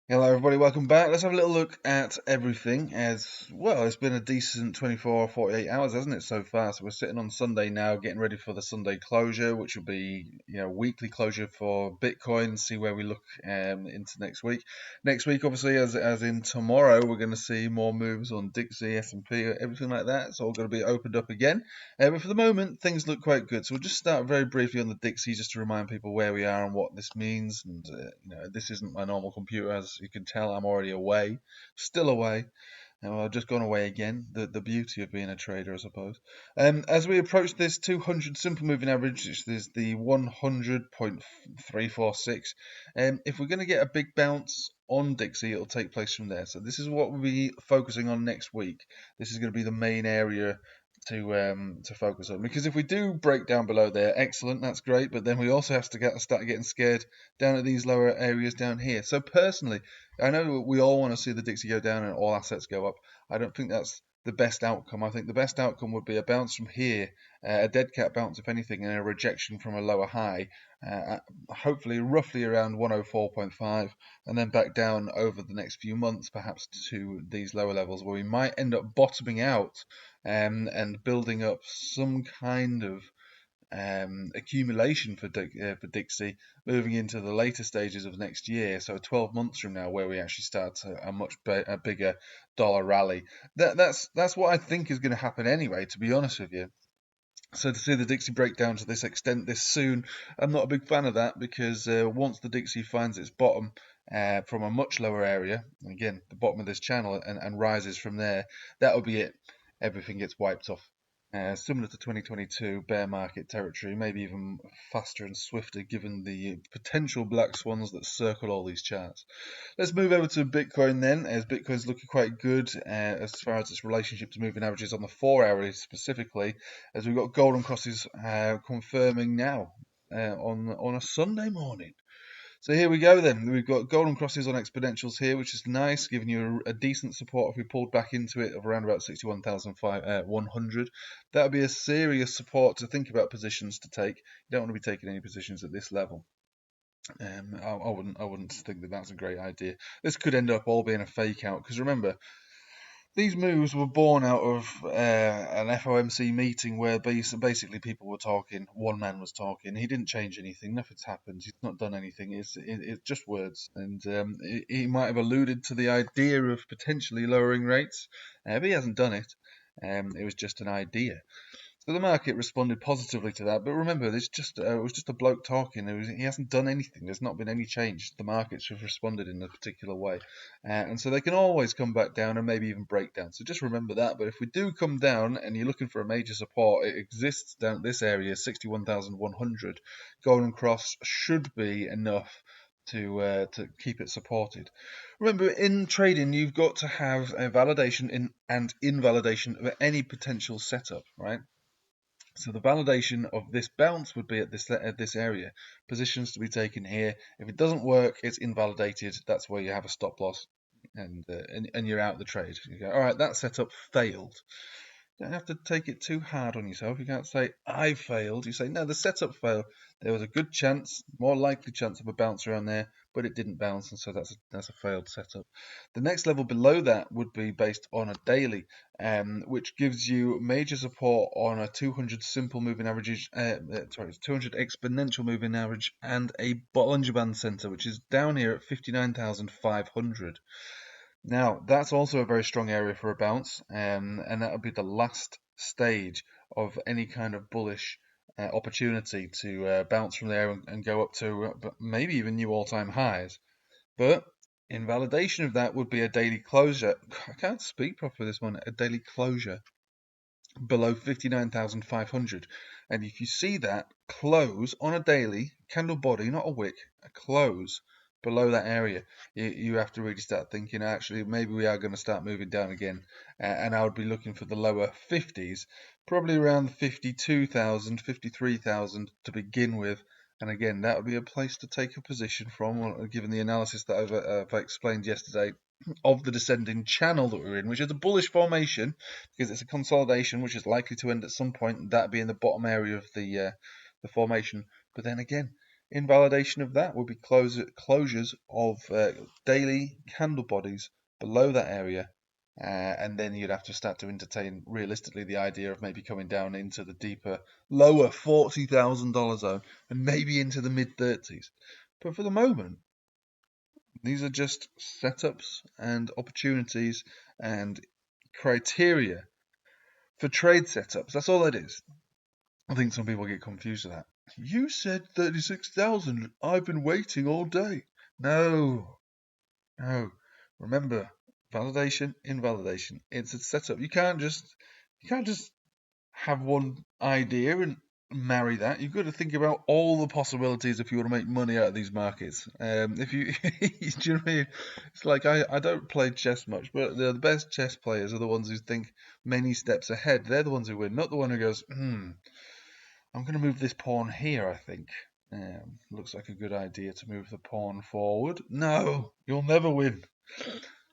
Hello everybody, welcome back. Let's have a little look at everything. As well, it's been a decent 24 or 48 hours, hasn't it, so far? So we're sitting on Sunday now, getting ready for the Sunday closure, which will be, weekly closure for Bitcoin. See where we look into next week. Next week, obviously, as in tomorrow, we're going to see more moves on Dixie, S&P, everything like that. It's all going to be opened up again. But for the moment, things look quite good. So we'll just start very briefly on the Dixie, just to remind people where we are and what this means. And this isn't my normal computer, as you can tell. I'm already away, still away. And I've just gone away again. The beauty of being a trader, I suppose. As we approach this 200 simple moving average, which is the 100.346, if we're going to get a big bounce on Dixie, it'll take place from there. So this is what we'll be focusing on next week. This is going to be the main area to focus on, because if we do break down below there, excellent, that's great, but then we also have to start getting scared down at these lower areas down here. So personally, I know we all want to see the Dixie go down and all assets go up. I don't think that's the best outcome. I think the best outcome would be a bounce from here, a dead cat bounce if anything, and a rejection from a lower high, hopefully roughly around 104.5, and then back down over the next few months, perhaps to these lower levels, where we might end up bottoming out and building up some kind of accumulation for Dixie moving into the later stages of next year. So 12 months from now, where we actually start a much bigger dollar rally. That's what I think is going to happen anyway, to be honest with you. So to see the Dixie break down to this extent this soon, I'm not a big fan of that, because once the Dixie finds its bottom from a much lower area, again the bottom of this channel, and rises from there, that'll be it. Everything gets wiped off. Similar to 2022 bear market territory, maybe even faster and swifter, given the potential black swans that circle all these charts. Let's move over to Bitcoin then, as Bitcoin's looking quite good as far as its relationship to moving averages on the 4 hour specifically, as we've got golden crosses confirming now on a Sunday morning. So here we go then. We've got golden crosses on exponentials here, which is nice, giving you a decent support if we pulled back into it of around about 61,100. That would be a serious support to think about positions to take. You don't want to be taking any positions at this level. I wouldn't think that that's a great idea. This could end up all being a fake out, because remember, these moves were born out of an FOMC meeting where basically people were talking. One man was talking. He didn't change anything. Nothing's happened. He's not done anything. It's just words. And he might have alluded to the idea of potentially lowering rates, but he hasn't done it. It was just an idea. So the market responded positively to that, but remember, it was just a bloke talking. He hasn't done anything. There's not been any change. The markets have responded in a particular way, and so they can always come back down and maybe even break down. So just remember that. But if we do come down and you're looking for a major support, it exists down at this area, 61,100. Golden cross should be enough to keep it supported. Remember, in trading, you've got to have a validation and invalidation of any potential setup, right? So the validation of this bounce would be at this area. Positions to be taken here. If it doesn't work, it's invalidated. That's where you have a stop loss, and you're out the trade. You go, all right, that setup failed. You don't have to take it too hard on yourself. You can't say I failed. You say no, the setup failed. There was a good chance, more likely chance of a bounce around there, but it didn't bounce, and so that's a failed setup. The next level below that would be based on a daily, which gives you major support on a 200 simple moving average, 200 exponential moving average, and a Bollinger Band center, which is down here at 59,500. Now, that's also a very strong area for a bounce, and that would be the last stage of any kind of bullish opportunity to bounce from there and go up to maybe even new all-time highs. But in validation of that would be a daily closure. I can't speak properly this one. A daily closure below 59,500. And if you see that close on a daily candle body, not a wick, a close below that area, you have to really start thinking, actually, maybe we are going to start moving down again. And I would be looking for the lower 50s, probably around 52,000, 53,000 to begin with. And again, that would be a place to take a position from, given the analysis that I've explained yesterday of the descending channel that we're in, which is a bullish formation, because it's a consolidation which is likely to end at some point, that being the bottom area of the formation. But then again, Invalidation of that would be closures of daily candle bodies below that area, and then you'd have to start to entertain realistically the idea of maybe coming down into the deeper, lower $40,000 zone and maybe into the mid 30s. But for the moment, these are just setups and opportunities and criteria for trade setups. That's all it is. I think some people get confused with that. You said 36,000. I've been waiting all day. No. Remember, validation, invalidation. It's a setup. You can't just have one idea and marry that. You've got to think about all the possibilities if you want to make money out of these markets. If you, do you know what I mean? It's like I don't play chess much, but the best chess players are the ones who think many steps ahead. They're the ones who win, not the one who goes, I'm going to move this pawn here, I think. Looks like a good idea to move the pawn forward. No, you'll never win.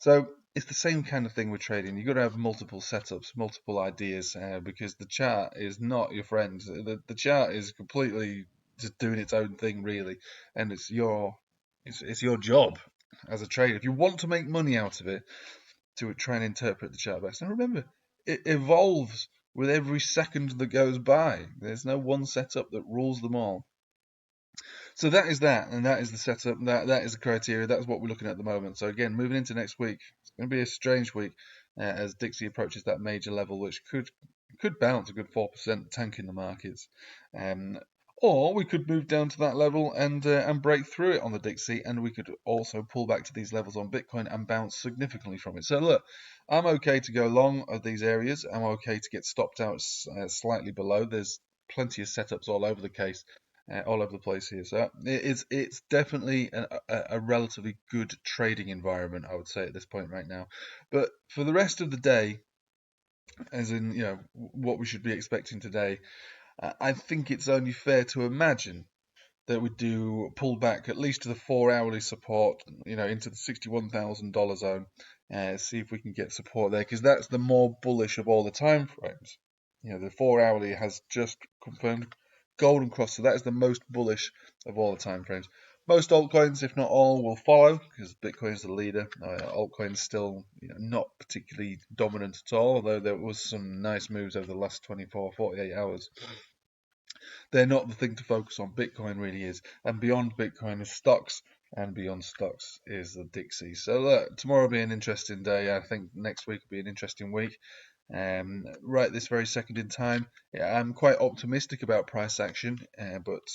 So it's the same kind of thing with trading. You've got to have multiple setups, multiple ideas, because the chart is not your friend. The chart is completely just doing its own thing, really, and it's your job as a trader. If you want to make money out of it, to try and interpret the chart best. And remember, it evolves with every second that goes by. There's no one setup that rules them all. So that is that, and that is the setup. That is the criteria. That's what we're looking at the moment. So again, moving into next week, it's going to be a strange week as Dixie approaches that major level, which could bounce a good 4% tank in the markets. Or we could move down to that level and break through it on the Dixie, and we could also pull back to these levels on Bitcoin and bounce significantly from it. So look, I'm okay to go long of these areas. I'm okay to get stopped out slightly below. There's plenty of setups all over the case, all over the place here. So it's definitely a relatively good trading environment, I would say, at this point right now. But for the rest of the day, as in what we should be expecting today, I think it's only fair to imagine that we do pull back at least to the 4-hourly support, into the $61,000 zone, see if we can get support there, because that's the more bullish of all the time frames. The 4-hourly has just confirmed golden cross, so that is the most bullish of all the time frames. Most altcoins, if not all, will follow because Bitcoin is the leader. Altcoins still not particularly dominant at all, although there was some nice moves over the last 24, 48 hours. They're not the thing to focus on. Bitcoin really is. And beyond Bitcoin is stocks, and beyond stocks is the Dixie. So look, tomorrow will be an interesting day. I think next week will be an interesting week. Right this very second in time, I'm quite optimistic about price action, but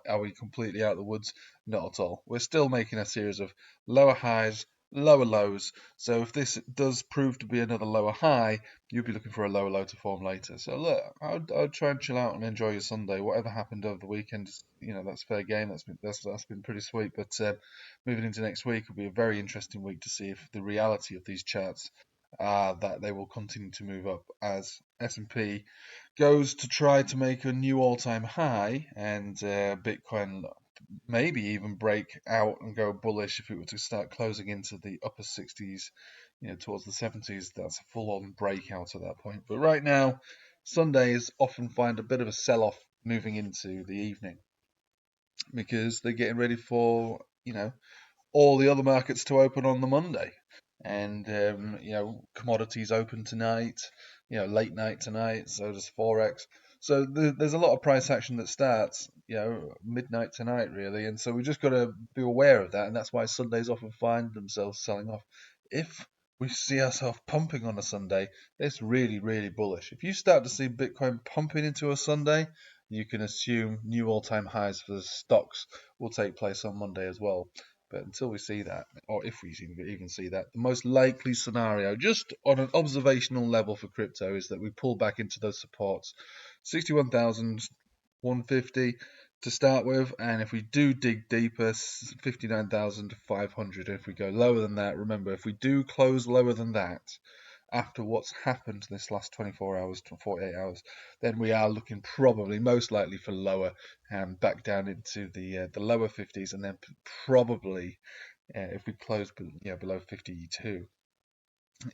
are we completely out of the woods? Not at all. We're still making a series of lower highs, lower lows. So if this does prove to be another lower high, you'll be looking for a lower low to form later. So look, I'll try and chill out and enjoy your Sunday. Whatever happened over the weekend, that's fair game. That's been pretty sweet. But moving into next week will be a very interesting week to see if the reality of these charts that they will continue to move up as S&P goes to try to make a new all-time high, and Bitcoin maybe even break out and go bullish if it were to start closing into the upper 60s, towards the 70s. That's a full-on breakout at that point. But right now, Sundays often find a bit of a sell-off moving into the evening because they're getting ready for, all the other markets to open on the Monday. And commodities open tonight, late night tonight, so does Forex. So there's a lot of price action that starts, midnight tonight, really. And so we just got to be aware of that, and that's why Sundays often find themselves selling off. If we see ourselves pumping on a Sunday, it's really, really bullish. If you start to see Bitcoin pumping into a Sunday, you can assume new all-time highs for the stocks will take place on Monday as well. But until we see that, or if we even see that, the most likely scenario, just on an observational level for crypto, is that we pull back into those supports, 61,150 to start with, and if we do dig deeper, 59,500. If we go lower than that, remember, if we do close lower than that, after what's happened this last 24 hours to 48 hours, then we are looking probably most likely for lower, back down into the lower 50s, and then probably if we close below 52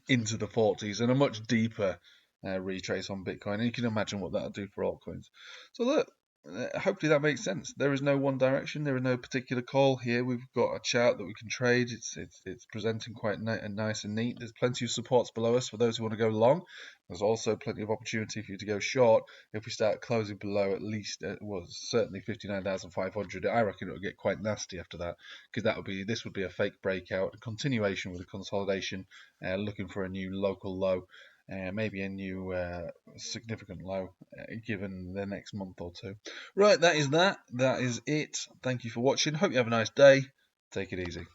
into the 40s, and a much deeper retrace on Bitcoin. And you can imagine what that'll do for altcoins. So look, hopefully that makes sense. There is no one direction. There is no particular call here. We've got a chart that we can trade. It's presenting quite nice and neat. There's plenty of supports below us for those who want to go long. There's also plenty of opportunity for you to go short if we start closing below at least, well, certainly 59,500. I reckon it'll get quite nasty after that, because this would be a fake breakout, a continuation with a consolidation, looking for a new local low. Maybe a new significant low given the next month or two. Right, that is that. That is it. Thank you for watching. Hope you have a nice day. Take it easy.